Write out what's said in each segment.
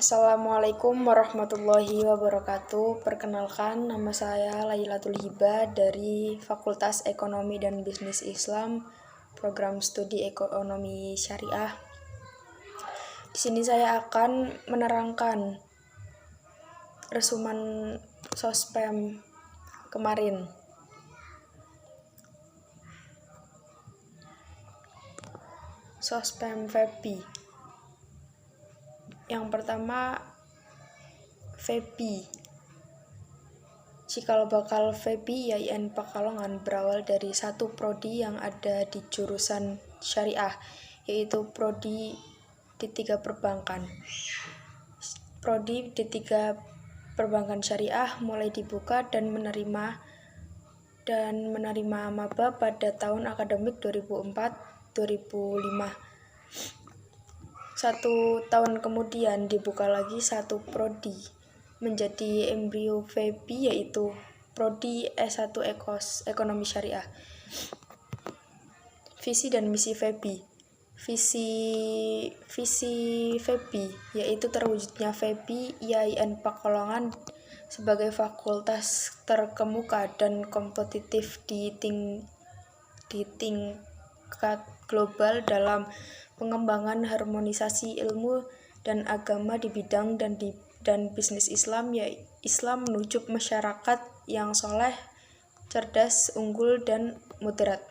Assalamualaikum warahmatullahi wabarakatuh. Perkenalkan, nama saya Lailatul Hiba dari Fakultas Ekonomi dan Bisnis Islam, Program Studi Ekonomi Syariah. Di sini saya akan menerangkan resumen Sospem kemarin. Sospem FEPI. Yang pertama, FEPI. Cikal bakal FEPI IAIN Pekalongan berawal dari satu prodi yang ada di jurusan syariah, yaitu prodi D3 Perbankan. Prodi D3 Perbankan Syariah mulai dibuka dan menerima maba pada tahun akademik 2004-2005. 1 tahun kemudian dibuka lagi satu prodi menjadi embrio FEPI, yaitu prodi S1 Ekonomi Syariah. Visi dan misi FEPI. Visi FEPI yaitu terwujudnya FEPI IAIN Pekalongan sebagai fakultas terkemuka dan kompetitif di tingkat global dalam pengembangan harmonisasi ilmu dan agama di bidang dan bisnis Islam, yaitu Islam menuju masyarakat yang soleh, cerdas, unggul, dan moderat.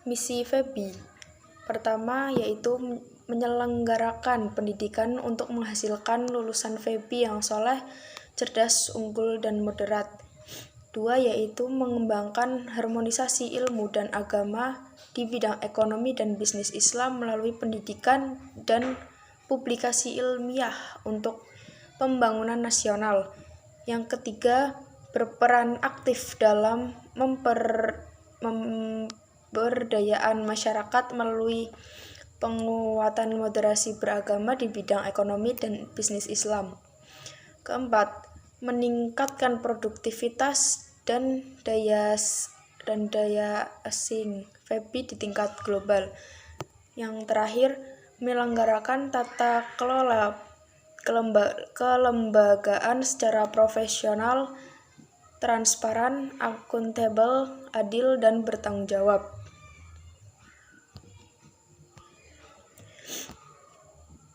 Misi FEPI pertama yaitu menyelenggarakan pendidikan untuk menghasilkan lulusan FEPI yang soleh, cerdas, unggul, dan moderat. 2 yaitu mengembangkan harmonisasi ilmu dan agama di bidang ekonomi dan bisnis Islam melalui pendidikan dan publikasi ilmiah untuk pembangunan nasional. Yang ketiga, berperan aktif dalam pemberdayaan masyarakat melalui penguatan moderasi beragama di bidang ekonomi dan bisnis Islam. Keempat, meningkatkan produktivitas dan daya saing FEPI di tingkat global. Yang terakhir, menyelenggarakan tata kelola kelembagaan secara profesional, transparan, akuntabel, adil, dan bertanggung jawab.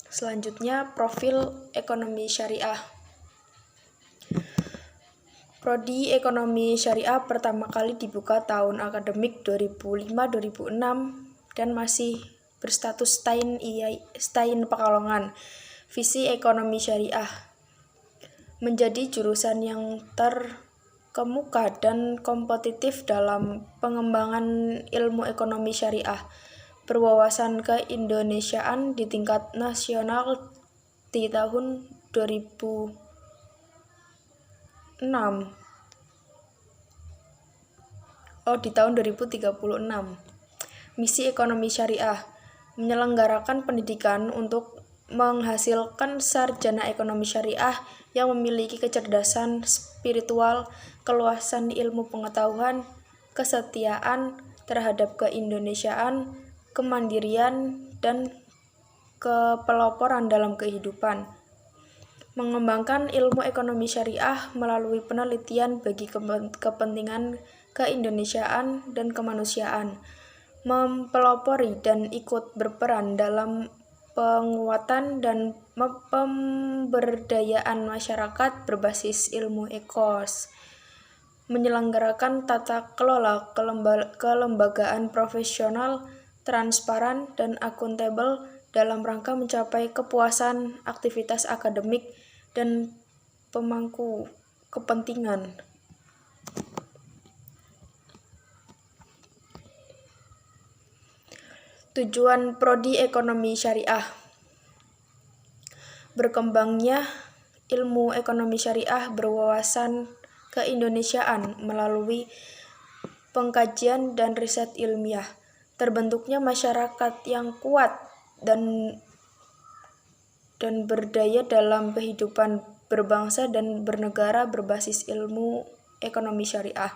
Selanjutnya, profil ekonomi syariah. Prodi Ekonomi Syariah pertama kali dibuka tahun akademik 2005-2006 dan masih berstatus STAIN Pekalongan. Visi Ekonomi Syariah menjadi jurusan yang terkemuka dan kompetitif dalam pengembangan ilmu ekonomi syariah, berwawasan keindonesiaan di tingkat nasional di tahun 2006. Di tahun 2036. Misi ekonomi syariah menyelenggarakan pendidikan untuk menghasilkan sarjana ekonomi syariah yang memiliki kecerdasan spiritual, keluasan ilmu pengetahuan, kesetiaan terhadap keindonesiaan, kemandirian, dan kepeloporan dalam kehidupan. Mengembangkan ilmu ekonomi syariah melalui penelitian bagi kepentingan keindonesiaan dan kemanusiaan, mempelopori dan ikut berperan dalam penguatan dan pemberdayaan masyarakat berbasis ilmu ekos, menyelenggarakan tata kelola kelembagaan profesional, transparan, dan akuntabel dalam rangka mencapai kepuasan aktivitas akademik dan pemangku kepentingan. Tujuan prodi ekonomi syariah. Berkembangnya ilmu ekonomi syariah berwawasan keindonesiaan melalui pengkajian dan riset ilmiah, terbentuknya masyarakat yang kuat dan berdaya dalam kehidupan berbangsa dan bernegara berbasis ilmu ekonomi syariah.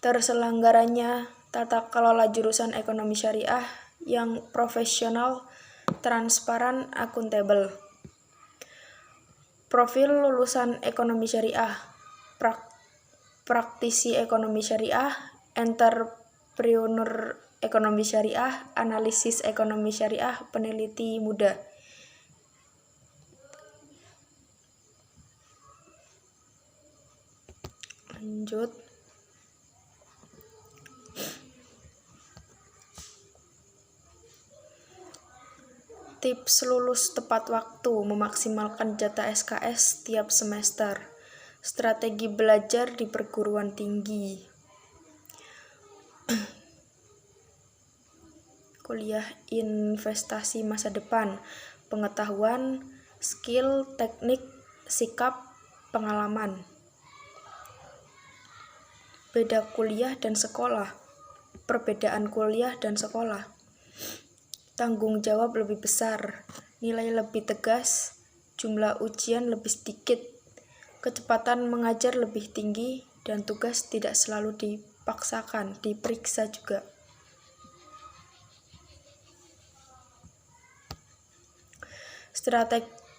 Terselenggaranya tata kelola jurusan ekonomi syariah yang profesional, transparan, akuntabel. Profil lulusan ekonomi syariah, praktisi ekonomi syariah, entrepreneur ekonomi syariah, analisis ekonomi syariah, peneliti muda. Lanjut. Tips lulus tepat waktu, memaksimalkan jatah SKS tiap semester. Strategi belajar di perguruan tinggi. Kuliah investasi masa depan, pengetahuan, skill, teknik, sikap, pengalaman. Beda kuliah dan sekolah. Perbedaan kuliah dan sekolah. Tanggung jawab lebih besar, nilai lebih tegas, jumlah ujian lebih sedikit, kecepatan mengajar lebih tinggi, dan tugas tidak selalu dipaksakan, diperiksa juga.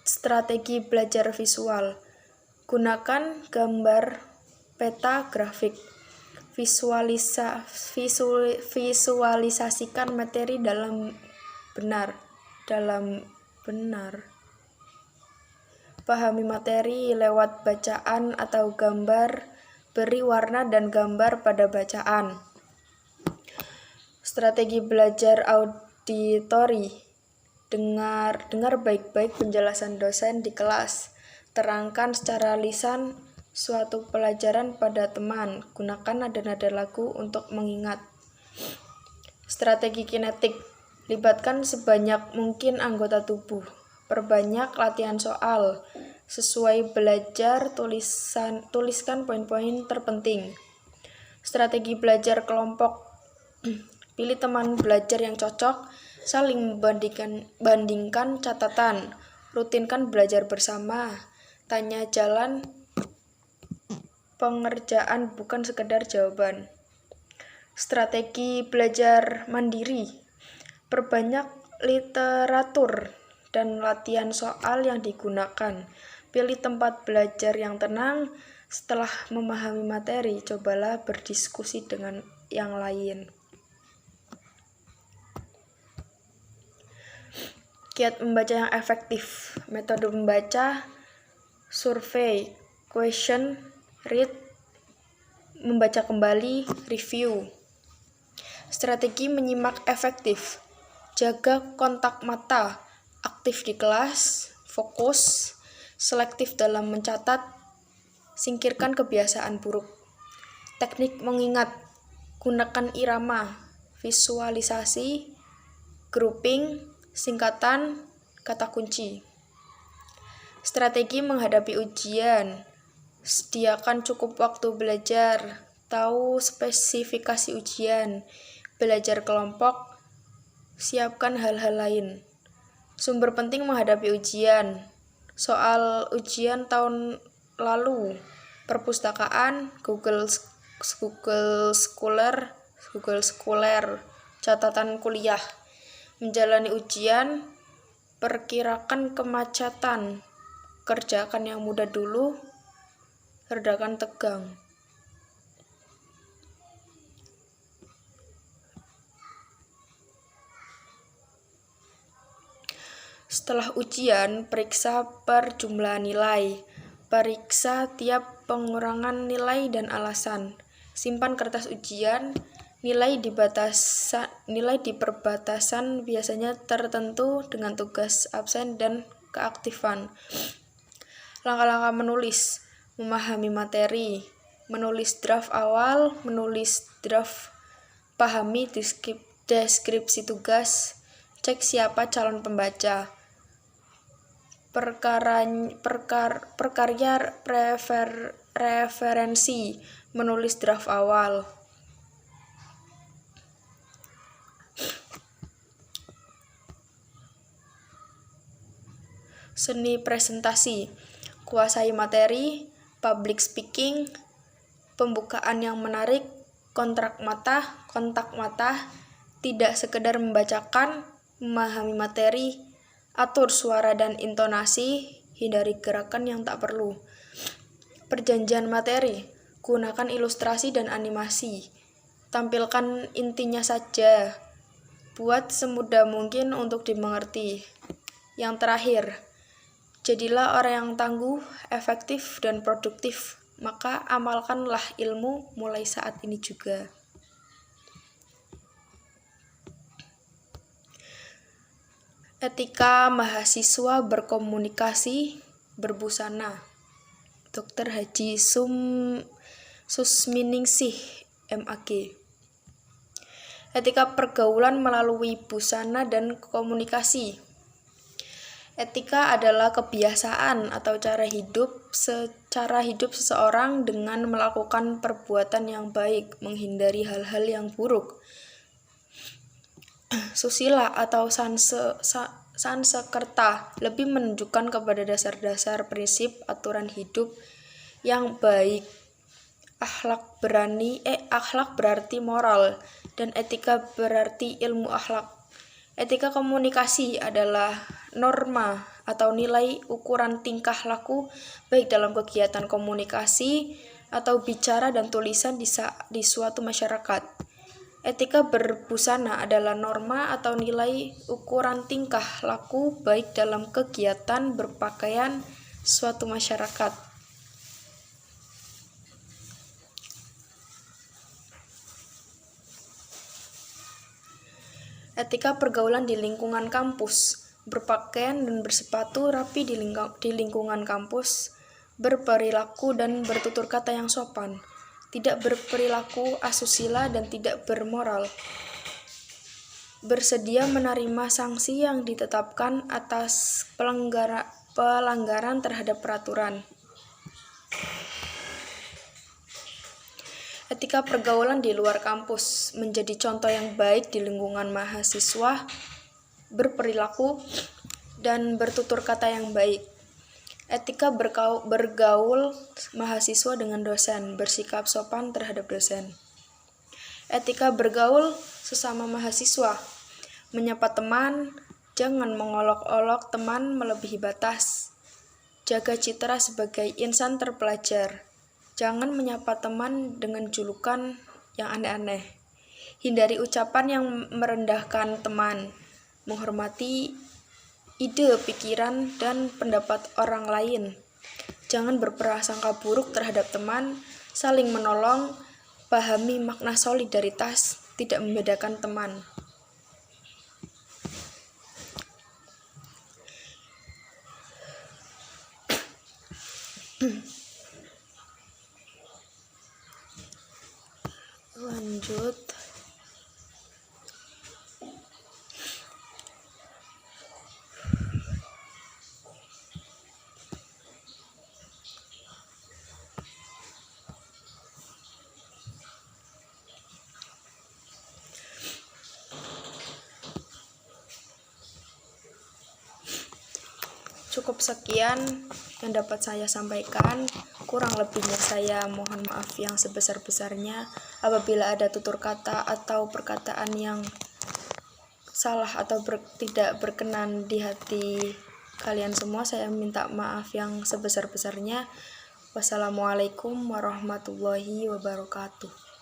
Strategi belajar visual. Gunakan gambar, peta, grafik. Visualisasikan materi dalam benar. Pahami materi lewat bacaan atau gambar, beri warna dan gambar pada bacaan. Strategi belajar auditori. Dengar baik-baik penjelasan dosen di kelas. Terangkan secara lisan suatu pelajaran pada teman. Gunakan nada-nada lagu untuk mengingat. Strategi kinetik. Libatkan sebanyak mungkin anggota tubuh. Perbanyak latihan soal. Sesuai belajar, tuliskan poin-poin terpenting. Strategi belajar kelompok. Pilih teman belajar yang cocok. Saling bandingkan catatan. Rutinkan belajar bersama. Tanya jalan pengerjaan bukan sekedar jawaban. Strategi belajar mandiri. Perbanyak literatur dan latihan soal yang digunakan. Pilih tempat belajar yang tenang. Setelah memahami materi, cobalah berdiskusi dengan yang lain. Kiat membaca yang efektif. Metode membaca: survei, question, read, membaca kembali, review. Strategi menyimak efektif. Jaga kontak mata, aktif di kelas, fokus, selektif dalam mencatat, singkirkan kebiasaan buruk. Teknik mengingat. Gunakan irama, visualisasi, grouping, singkatan, kata kunci. Strategi menghadapi ujian. Sediakan cukup waktu belajar. Tahu spesifikasi ujian. Belajar kelompok. Siapkan hal-hal lain. Sumber penting menghadapi ujian. Soal ujian tahun lalu. Perpustakaan, Google Scholar, catatan kuliah. Menjalani ujian, perkirakan kemacetan. Kerjakan yang mudah dulu, redakan tegang. Setelah ujian, periksa perjumlahan nilai. Periksa tiap pengurangan nilai dan alasan. Simpan kertas ujian. Nilai di perbatasan biasanya tertentu dengan tugas absen dan keaktifan. Langkah-langkah menulis. Memahami materi. Menulis draft awal. Menulis draft. Pahami deskripsi tugas. Cek siapa calon pembaca. Perkarya referensi. Menulis draft awal. Seni presentasi. Kuasai materi, public speaking, pembukaan yang menarik, kontak mata, tidak sekedar membacakan, memahami materi, atur suara dan intonasi, hindari gerakan yang tak perlu. Perjanjian materi, gunakan ilustrasi dan animasi, tampilkan intinya saja, buat semudah mungkin untuk dimengerti. Yang terakhir, jadilah orang yang tangguh, efektif, dan produktif, maka amalkanlah ilmu mulai saat ini juga. Etika mahasiswa berkomunikasi berbusana. Dr. Haji Susminingsih, MAG. Etika pergaulan melalui busana dan komunikasi. Etika adalah kebiasaan atau cara hidup seseorang dengan melakukan perbuatan yang baik, menghindari hal-hal yang buruk. Susila atau Sansekerta lebih menunjukkan kepada dasar-dasar prinsip aturan hidup yang baik. Akhlak berarti moral, dan etika berarti ilmu akhlak. Etika komunikasi adalah norma atau nilai ukuran tingkah laku baik dalam kegiatan komunikasi atau bicara dan tulisan di suatu masyarakat. Etika berbusana adalah norma atau nilai ukuran tingkah laku baik dalam kegiatan berpakaian suatu masyarakat. Etika pergaulan di lingkungan kampus, berpakaian dan bersepatu rapi di lingkungan kampus, berperilaku dan bertutur kata yang sopan, tidak berperilaku asusila dan tidak bermoral, bersedia menerima sanksi yang ditetapkan atas pelanggaran terhadap peraturan. Etika pergaulan di luar kampus, menjadi contoh yang baik di lingkungan mahasiswa, berperilaku dan bertutur kata yang baik. Etika bergaul mahasiswa dengan dosen, bersikap sopan terhadap dosen. Etika bergaul sesama mahasiswa, menyapa teman, jangan mengolok-olok teman melebihi batas. Jaga citra sebagai insan terpelajar, jangan menyapa teman dengan julukan yang aneh-aneh. Hindari ucapan yang merendahkan teman, menghormati ide, pikiran, dan pendapat orang lain. Jangan berprasangka buruk terhadap teman, saling menolong, pahami makna solidaritas, tidak membedakan teman. Lanjut. Cukup sekian yang dapat saya sampaikan. Kurang lebihnya saya mohon maaf yang sebesar-besarnya. Apabila ada tutur kata atau perkataan yang salah atau tidak berkenan di hati kalian semua, saya minta maaf yang sebesar-besarnya. Wassalamualaikum warahmatullahi wabarakatuh.